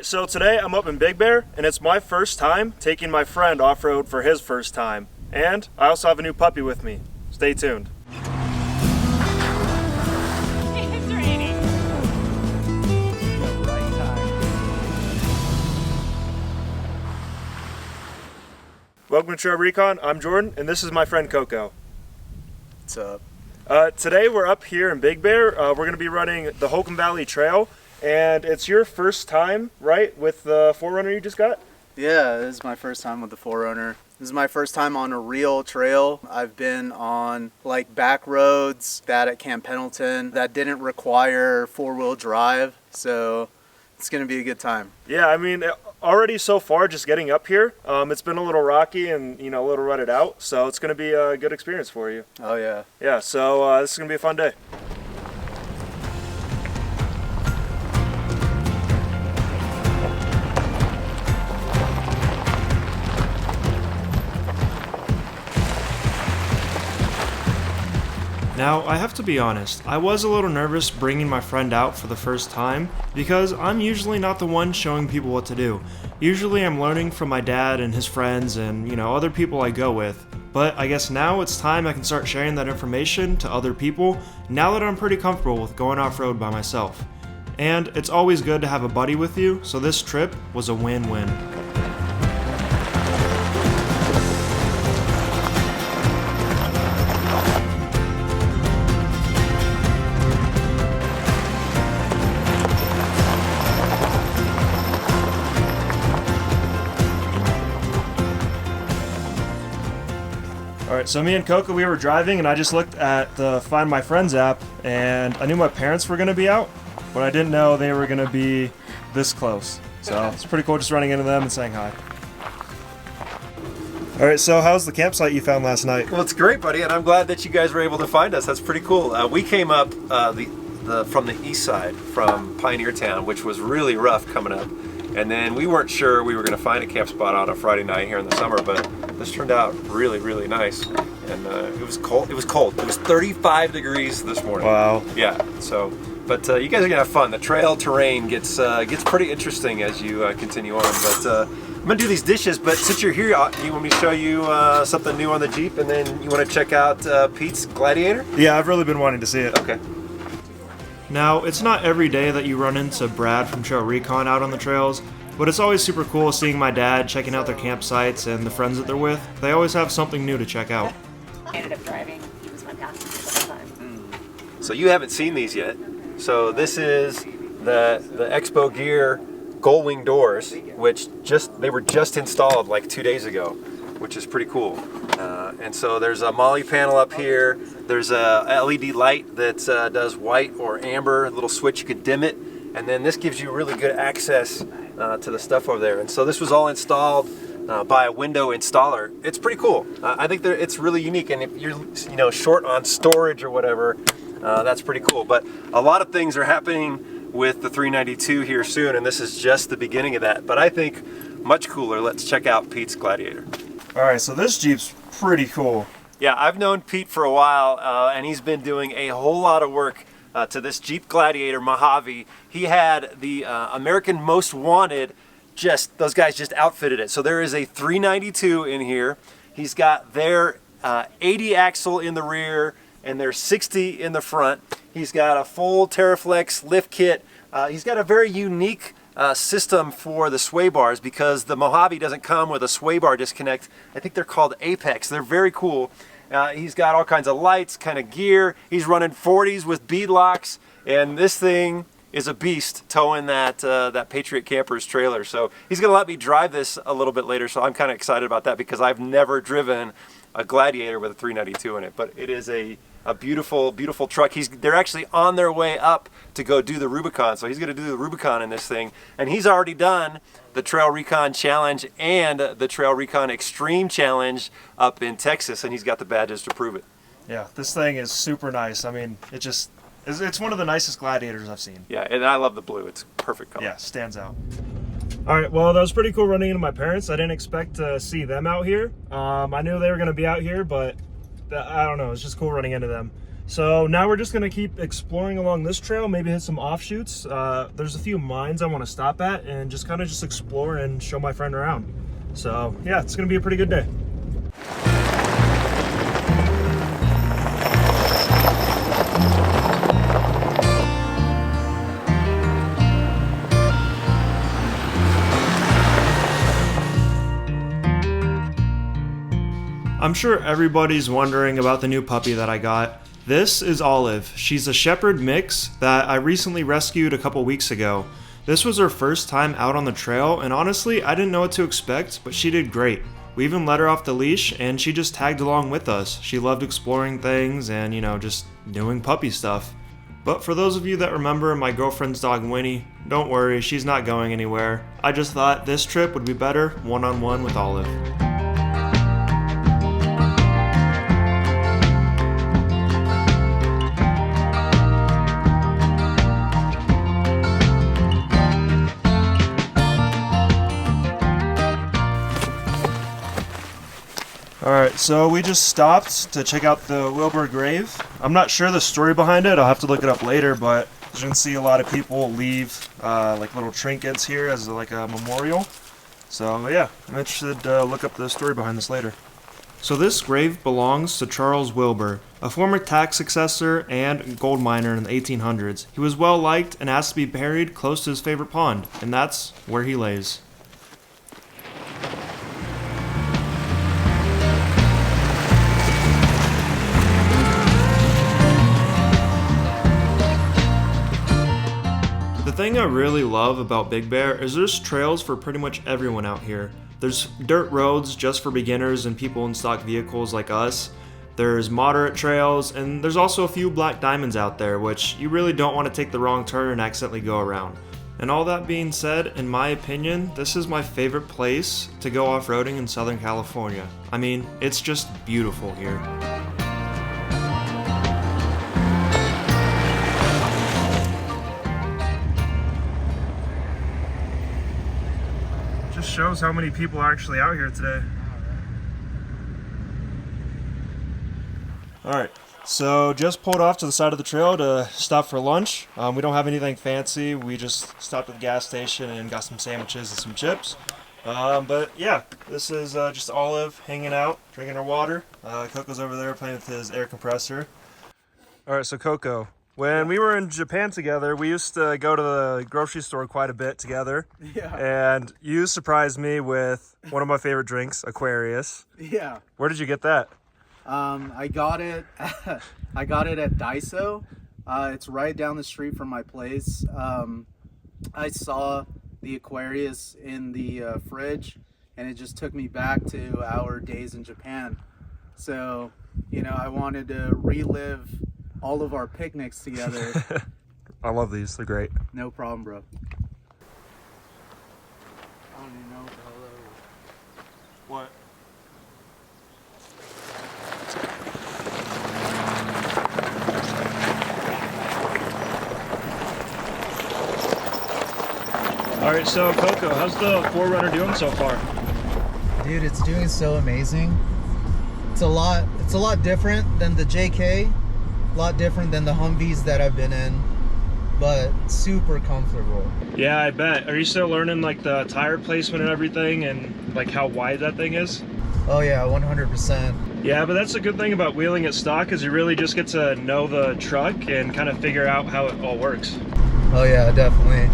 So today I'm up in Big Bear, and it's my first time taking my friend off-road for his first time. And I also have a new puppy with me. Stay tuned. It's raining. Right time. Welcome to TrailRecon. I'm Jordan, and this is my friend Coco. What's up? Today we're up here in Big Bear. We're going to be running the Holcomb Valley Trail, and it's your first time, right, with the 4Runner you just got? Yeah, this is my first time with the 4Runner. This is my first time on a real trail. I've been on like back roads, that at Camp Pendleton, that didn't require four-wheel drive, so it's gonna be a good time. Yeah, I mean, already so far, just getting up here, it's been a little rocky and, a little rutted out, so it's going to be a good experience for you. Oh yeah. Yeah, so this is going to be a fun day. Now, I have to be honest, I was a little nervous bringing my friend out for the first time because I'm usually not the one showing people what to do. Usually I'm learning from my dad and his friends and, other people I go with. But I guess now it's time I can start sharing that information to other people now that I'm pretty comfortable with going off-road by myself. And it's always good to have a buddy with you, so this trip was a win-win. Alright, so me and Coco, we were driving and I just looked at the Find My Friends app and I knew my parents were going to be out, but I didn't know they were going to be this close. So it's pretty cool just running into them and saying hi. Alright, so how's the campsite you found last night? Well, it's great, buddy, and I'm glad that you guys were able to find us. That's pretty cool. We came up from the east side, from Pioneer Town, which was really rough coming up. And then we weren't sure we were going to find a camp spot on a Friday night here in the summer, but this turned out really, really nice. And it was cold. It was 35 degrees this morning. Wow. Yeah. So, but you guys are gonna have fun. The trail terrain gets pretty interesting as you continue on. But I'm gonna do these dishes. But since you're here, you want me to show you something new on the Jeep, and then you want to check out Pete's Gladiator? Yeah, I've really been wanting to see it. Okay. Now, it's not every day that you run into Brad from TrailRecon out on the trails, but it's always super cool seeing my dad checking out their campsites and the friends that they're with. They always have something new to check out. I ended up driving. He was my passenger the whole time. So you haven't seen these yet. So this is the Expo Gear Gull Wing doors, which they were just installed like 2 days ago, which is pretty cool. And so there's a MOLLE panel up here. There's a LED light that does white or amber, a little switch, you could dim it. And then this gives you really good access to the stuff over there. And so this was all installed by a window installer. It's pretty cool. I think it's really unique. And if you're short on storage or whatever, that's pretty cool. But a lot of things are happening with the 392 here soon, and this is just the beginning of that. But I think much cooler. Let's check out Pete's Gladiator. Alright, so this Jeep's pretty cool. Yeah, I've known Pete for a while, and he's been doing a whole lot of work to this Jeep Gladiator Mojave. He had the American Most Wanted, those guys just outfitted it. So there is a 392 in here. He's got their 80 axle in the rear and their 60 in the front. He's got a full Terraflex lift kit. He's got a very unique system for the sway bars because the Mojave doesn't come with a sway bar disconnect. I think they're called Apex. They're very cool. He's got all kinds of lights, kind of gear. He's running 40s with bead locks, and this thing is a beast towing that Patriot Campers trailer. So he's gonna let me drive this a little bit later, so I'm kind of excited about that because I've never driven a Gladiator with a 392 in it, but it is a beautiful, beautiful truck. They're actually on their way up to go do the Rubicon, so he's going to do the Rubicon in this thing, and he's already done the TrailRecon Challenge and the TrailRecon Extreme Challenge up in Texas, and he's got the badges to prove it. Yeah, this thing is super nice. I mean, it's one of the nicest Gladiators I've seen. Yeah, and I love the blue. It's perfect color. Yeah, stands out. Alright, well, that was pretty cool running into my parents. I didn't expect to see them out here. I knew they were going to be out here, but I don't know, it's just cool running into them. So now we're just gonna keep exploring along this trail, maybe hit some offshoots. There's a few mines I want to stop at and just kind of just explore and show my friend around. So yeah, it's gonna be a pretty good day. I'm sure everybody's wondering about the new puppy that I got. This is Olive. She's a shepherd mix that I recently rescued a couple weeks ago. This was her first time out on the trail, and honestly, I didn't know what to expect, but she did great. We even let her off the leash, and she just tagged along with us. She loved exploring things and, just doing puppy stuff. But for those of you that remember my girlfriend's dog Winnie, don't worry, she's not going anywhere. I just thought this trip would be better one-on-one with Olive. Alright, so we just stopped to check out the Wilbur grave. I'm not sure the story behind it, I'll have to look it up later, but as you can see, a lot of people leave like little trinkets here as like a memorial. So yeah, I'm interested to look up the story behind this later. So this grave belongs to Charles Wilbur, a former tax assessor and gold miner in the 1800s. He was well liked and asked to be buried close to his favorite pond, and that's where he lays. The thing I really love about Big Bear is there's trails for pretty much everyone out here. There's dirt roads just for beginners and people in stock vehicles like us. There's moderate trails, and there's also a few black diamonds out there, which you really don't want to take the wrong turn and accidentally go around. And all that being said, in my opinion, this is my favorite place to go off-roading in Southern California. I mean, it's just beautiful here. Just shows how many people are actually out here today. Alright, so just pulled off to the side of the trail to stop for lunch. We don't have anything fancy, we just stopped at the gas station and got some sandwiches and some chips. But yeah, this is just Olive hanging out, drinking her water. Coco's over there playing with his air compressor. Alright, so Coco, when we were in Japan together, we used to go to the grocery store quite a bit together. Yeah. And you surprised me with one of my favorite drinks, Aquarius. Yeah. Where did you get that? I got it at Daiso. It's right down the street from my place. I saw the Aquarius in the fridge, and it just took me back to our days in Japan. So, I wanted to relive all of our picnics together. I love these, they're great. No problem, bro. I don't even know what the hell that was. What? Alright, so Coco, how's the 4Runner doing so far? Dude, it's doing so amazing. It's a lot different than the JK, a lot different than the Humvees that I've been in, but super comfortable. Yeah, I bet. Are you still learning like the tire placement and everything and like how wide that thing is? Oh yeah, 100%. Yeah, but that's a good thing about wheeling at stock is you really just get to know the truck and kind of figure out how it all works. Oh yeah, definitely.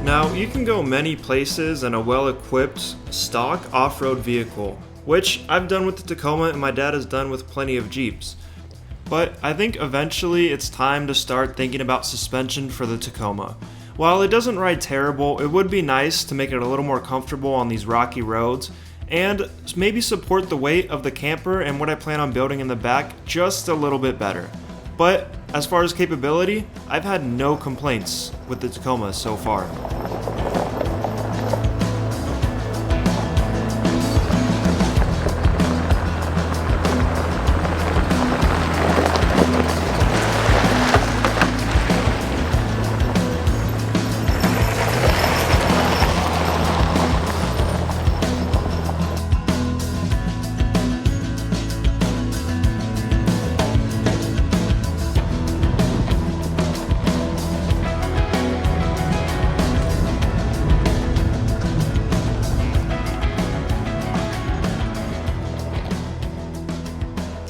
Now, you can go many places in a well-equipped, stock off-road vehicle, which I've done with the Tacoma and my dad has done with plenty of Jeeps. But I think eventually it's time to start thinking about suspension for the Tacoma. While it doesn't ride terrible, it would be nice to make it a little more comfortable on these rocky roads, and maybe support the weight of the camper and what I plan on building in the back just a little bit better. But as far as capability, I've had no complaints with the Tacoma so far.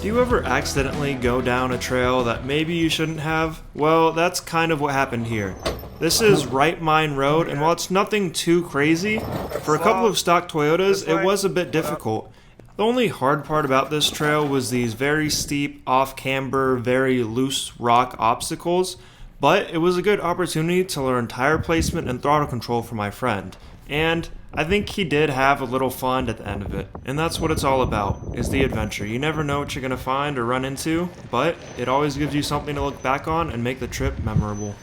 Do you ever accidentally go down a trail that maybe you shouldn't have? Well, that's kind of what happened here. This is Right Mine Road, and while it's nothing too crazy, for a couple of stock Toyotas, it was a bit difficult. The only hard part about this trail was these very steep, off-camber, very loose rock obstacles, but it was a good opportunity to learn tire placement and throttle control for my friend. And I think he did have a little fun at the end of it. And that's what it's all about, is the adventure. You never know what you're going to find or run into, but it always gives you something to look back on and make the trip memorable.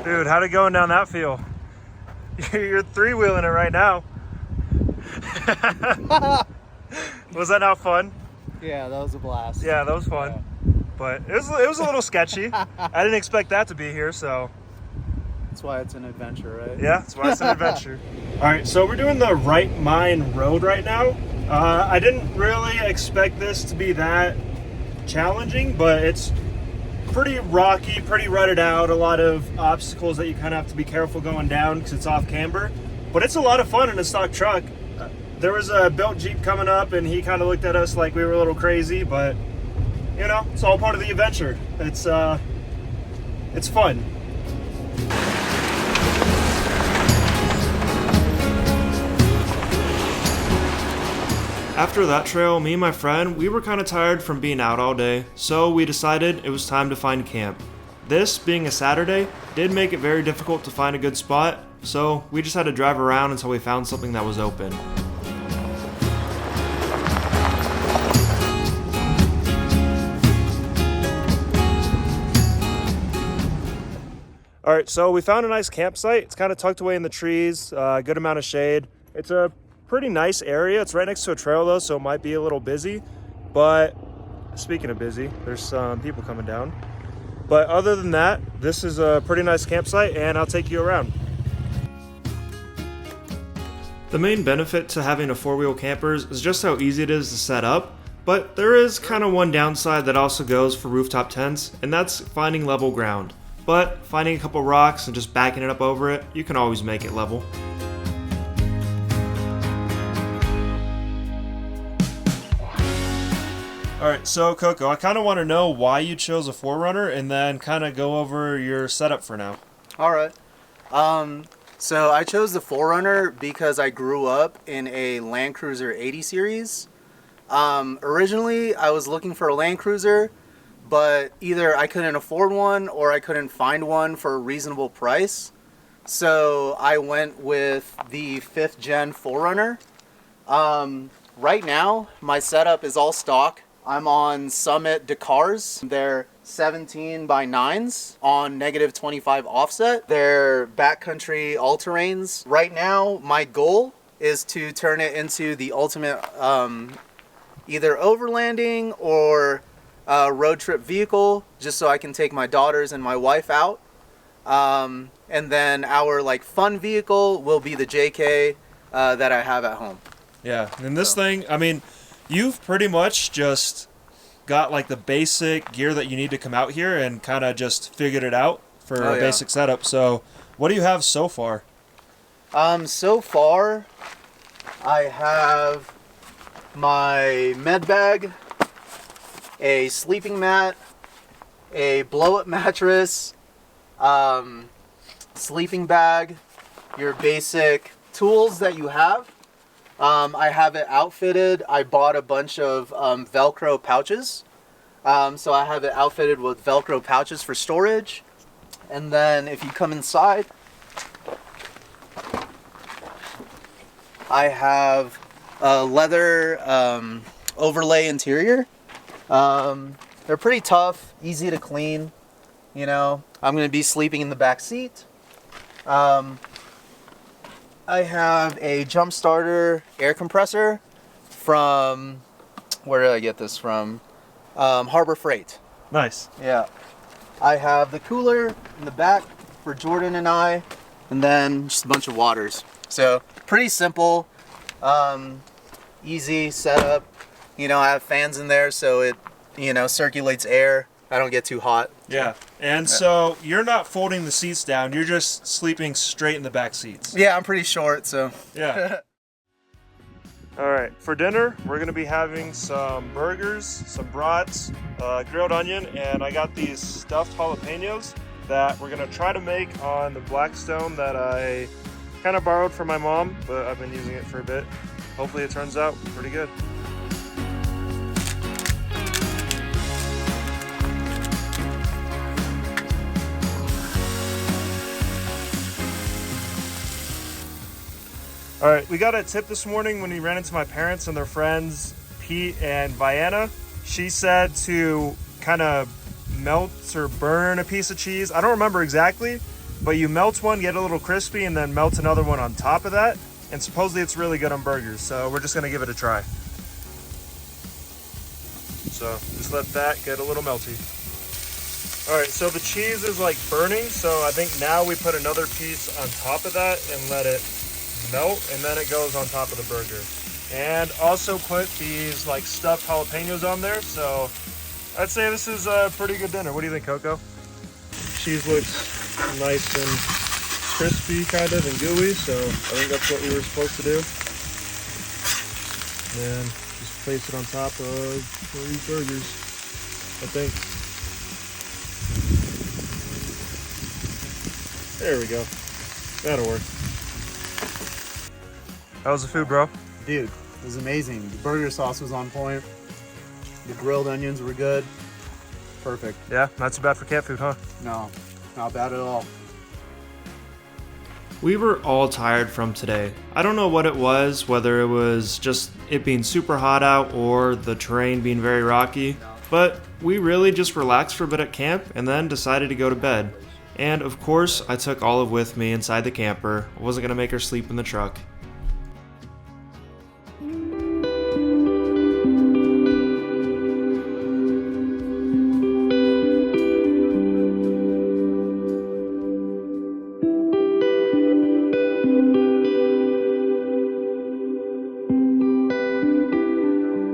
Dude, how'd it going down that feel? You're three-wheeling it right now. Was that not fun? Yeah, that was a blast. Yeah, that was fun. Yeah. But it was a little sketchy. I didn't expect that to be here, so. That's why it's an adventure, right? Yeah, that's why it's an adventure. All right, so we're doing the Right Mine Road right now. I didn't really expect this to be that challenging, but it's pretty rocky, pretty rutted out, a lot of obstacles that you kind of have to be careful going down because it's off camber. But it's a lot of fun in a stock truck. There was a built Jeep coming up, and he kind of looked at us like we were a little crazy, but you know, it's all part of the adventure. It's fun. After that trail, me and my friend, we were kind of tired from being out all day, so we decided it was time to find camp. This, being a Saturday, did make it very difficult to find a good spot, so we just had to drive around until we found something that was open. All right, so we found a nice campsite. It's kind of tucked away in the trees, good amount of shade. It's a pretty nice area. It's right next to a trail though, so it might be a little busy. But speaking of busy, there's some people coming down. But other than that, this is a pretty nice campsite, and I'll take you around. The main benefit to having a four-wheel campers is just how easy it is to set up, but there is kind of one downside that also goes for rooftop tents, and that's finding level ground. But finding a couple rocks and just backing it up over it, you can always make it level. All right, so Coco, I kind of want to know why you chose a 4Runner, and then kind of go over your setup for now. All right. So I chose the 4Runner because I grew up in a Land Cruiser 80 series. Originally, I was looking for a Land Cruiser, but either I couldn't afford one or I couldn't find one for a reasonable price. So I went with the 5th gen 4Runner. Right now, my setup is all stock. I'm on Summit Dakars. They're 17 by 9s on -25 offset. They're backcountry all-terrains. Right now, my goal is to turn it into the ultimate either overlanding or road trip vehicle, just so I can take my daughters and my wife out. And then our fun vehicle will be the JK that I have at home. Yeah, and this thing, I mean, you've pretty much just got the basic gear that you need to come out here and kind of just figured it out for a basic setup. So what do you have so far? So far, I have my med bag, a sleeping mat, a blow-up mattress, sleeping bag, your basic tools that you have. I have it outfitted. I bought a bunch of Velcro pouches. So I have it outfitted with Velcro pouches for storage. And then if you come inside, I have a leather overlay interior. They're pretty tough, easy to clean. You know, I'm going to be sleeping in the back seat. I have a jump starter air compressor from, where did I get this from? Harbor Freight. Nice. Yeah. I have the cooler in the back for Jordan and I, and then just a bunch of waters. So pretty simple, easy setup. You know, I have fans in there so it, circulates air. I don't get too hot. Yeah. And so you're not folding the seats down. You're just sleeping straight in the back seats. Yeah, I'm pretty short, so. Yeah. All right, for dinner, we're gonna be having some burgers, some brats, grilled onion, and I got these stuffed jalapenos that we're gonna try to make on the Blackstone that I kind of borrowed from my mom, but I've been using it for a bit. Hopefully it turns out pretty good. All right, we got a tip this morning when we ran into my parents and their friends, Pete and Vienna. She said to kind of melt or burn a piece of cheese. I don't remember exactly, but you melt one, get a little crispy, and then melt another one on top of that. And supposedly it's really good on burgers, so we're just gonna give it a try. So just let that get a little melty. All right, so the cheese is like burning, so I think now we put another piece on top of that and let it melt, and then it goes on top of the burger. And also put these like stuffed jalapenos on there, so I'd say this is a pretty good dinner. What do you think, Coco? Cheese looks nice and crispy kind of and gooey, so I think that's what we were supposed to do. And just place it on top of these burgers, I think. There we go. That'll work. How was the food, bro? Dude, it was amazing. The burger sauce was on point. The grilled onions were good. Perfect. Yeah, not too bad for camp food, huh? No, not bad at all. We were all tired from today. I don't know what it was, whether it was just it being super hot out or the terrain being very rocky, but we really just relaxed for a bit at camp and then decided to go to bed. And of course, I took Olive with me inside the camper. I wasn't going to make her sleep in the truck.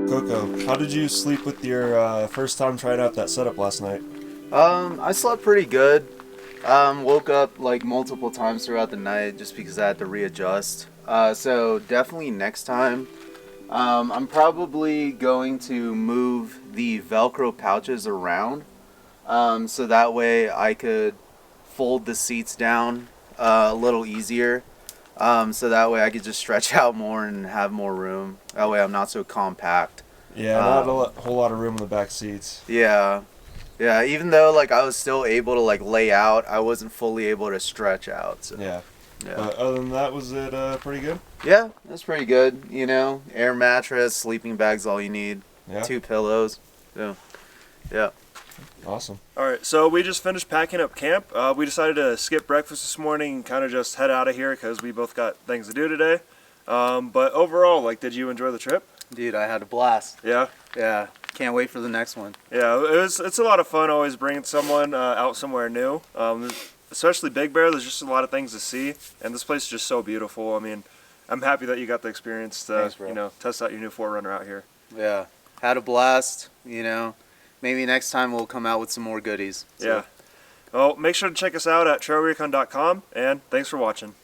Coco, how did you sleep with your first time trying out that setup last night? I slept pretty good. Woke up like multiple times throughout the night just because I had to readjust. So definitely next time, I'm probably going to move the Velcro pouches around, so that way I could fold the seats down a little easier. So that way I could just stretch out more and have more room. That way I'm not so compact. Yeah, not a whole lot of room in the back seats. Yeah. Yeah, even though like I was still able to like lay out, I wasn't fully able to stretch out. So. Yeah. Yeah. But other than that, was it pretty good? Yeah, that's pretty good. You know, air mattress, sleeping bag's all you need. Yeah. 2 pillows. So, yeah. Awesome. All right, so we just finished packing up camp. We decided to skip breakfast this morning and kind of just head out of here because we both got things to do today. But overall, like, did you enjoy the trip? Dude, I had a blast. Yeah. Yeah. Can't wait for the next one. Yeah, it's a lot of fun always bringing someone out somewhere new. Especially Big Bear, there's just a lot of things to see, and this place is just so beautiful. I mean, I'm happy that you got the experience to, Thanks, bro. you know, test out your new 4Runner out here. Yeah. Had a blast, you know. Maybe next time we'll come out with some more goodies. So. Yeah. Well, make sure to check us out at TrailRecon.com, and thanks for watching.